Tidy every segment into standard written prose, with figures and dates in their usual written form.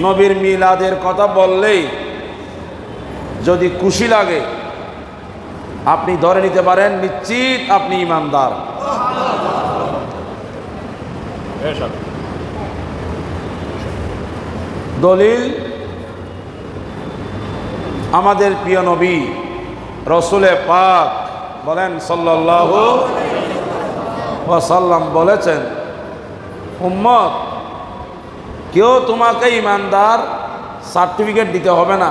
নবীর মিলাদের কথা বললেই যদি খুশি লাগে আপনি ধরে নিতে পারেন নিশ্চিত আপনি ঈমানদার। দলিল আমাদের প্রিয় নবী রসুলে পাক বলেন সাল্লাল্লাহু ওয়াসাল্লাম বলেছেন, উম্মত কেউ তোমাকে ঈমানদার সার্টিফিকেট দিতে হবে না,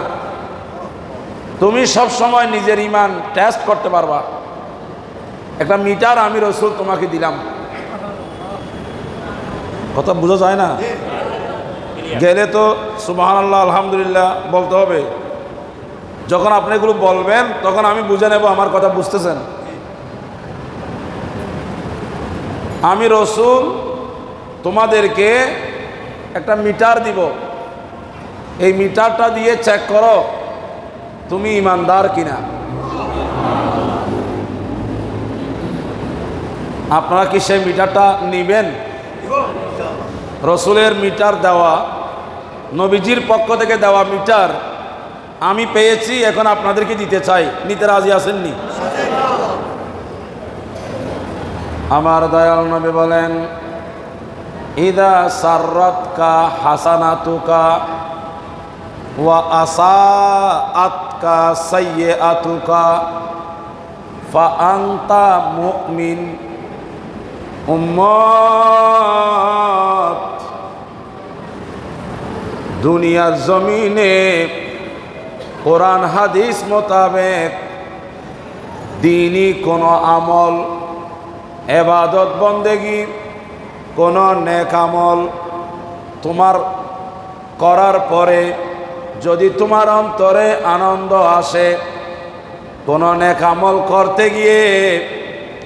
তুমি সব সময় নিজের ঈমান টেস্ট করতে পারবা। একটা মিটার আমি রসুল তোমাকে দিলাম, কথা বোঝা যায় না? গেলে তো সুবহানাল্লাহ আলহামদুলিল্লাহ বলতে হবে। যখন আপনি এগুলো বলবেন তখন আমি বুঝে নেব আমার কথা বুঝতেছেন। আমি রসুল তোমাদেরকে একটা মিটার দিব, এই মিটারটা দিয়ে চেক করো তুমি ঈমানদার কিনা। আপনারা কি সেই মিটারটা নেবেন? রসুলের মিটার দেওয়া, নবীজির পক্ষ থেকে দেওয়া মিটার আমি পেয়েছি, এখন আপনাদেরকে দিতে চাই। নিতে রাজি আছেননি? আমার দয়াল নবী বলেন, ইদা সাররাতকা হাসানাতুকা ওয়া আসাআতকা সাইয়্যাতুকা ফা আনতা মুমিন। উম্মত দুনিয়ার জমিনে কোরআন হাদিস মোতাবেক দ্বীনি কোনো আমল, ইবাদত বন্দেগী, কোনো নেক আমল তোমার করার পরে যদি তোমার অন্তরে আনন্দ আসে, কোনো নেক আমল করতে গিয়ে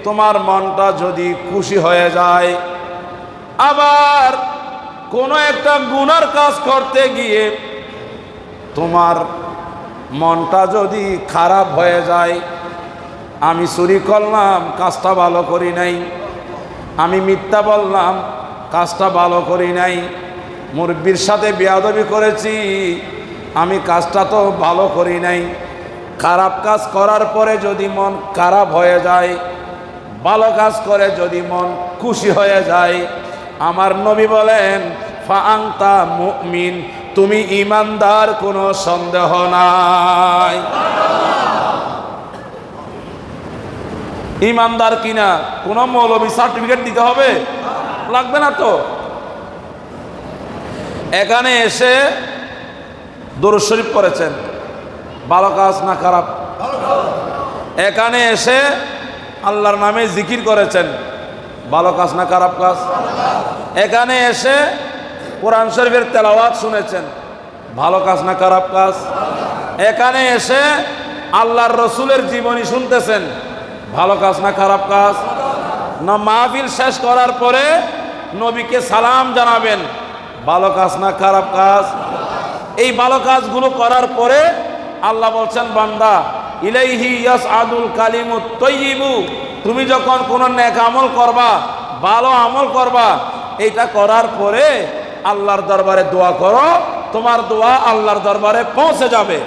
তোমার মনটা যদি খুশি হয়ে যায়, আবার কোনো একটা গুনার কাজ করতে গিয়ে তোমার মনটা যদি খারাপ হয়ে যায়, আমি চুরি করলাম কাজটা ভালো করি নাই, আমি মিথ্যা বললাম কাজটা ভালো করি নাই, মুরব্বির সাথে বেয়াদবি করেছি আমি কাজটা তো ভালো করি নাই, খারাপ কাজ করার পরে যদি মন খারাপ হয়ে যায়, ভালো কাজ করে যদি মন খুশি হয়ে যায়, আমার নবী বলেন ফা আনতা মুমিন, তুমি ঈমানদার, কোনো সন্দেহ নাই। ঈমানদার কিনা কোনো মৌলবী সার্টিফিকেট দিতে হবে? লাগবে না তো। এখানে এসে দরুদ শরীফ পড়েছেন, ভালো কাজ না খারাপ? এখানে এসে আল্লাহর নামে জিকির করেছেন, ভালো কাজ না খারাপ কাজ? এখানে এসে কোরআন শরীফের তেলাওয়াত শুনেছেন, ভালো কাজ না খারাপ কাজ? এখানে এসে আল্লাহর রসুলের জীবনী শুনতেছেন, ভালো কাজ না খারাপ কাজ? না মাহফিল শেষ করার পরে নবীকে সালাম জানাবেন, ভালো কাজ না খারাপ কাজ? এই ভালো কাজগুলো করার পরে আল্লাহ বলছেন, বান্দা ইলাইহি ইয়াসআদুল কালিমুত তাইয়্যিবু, তুমি যখন কোন নেক আমল করবা, ভালো আমল করবা, এইটা করার পরে আল্লাহর দরবারে দোয়া করো, তোমার দোয়া আল্লাহর দরবারে পৌঁছে যাবে।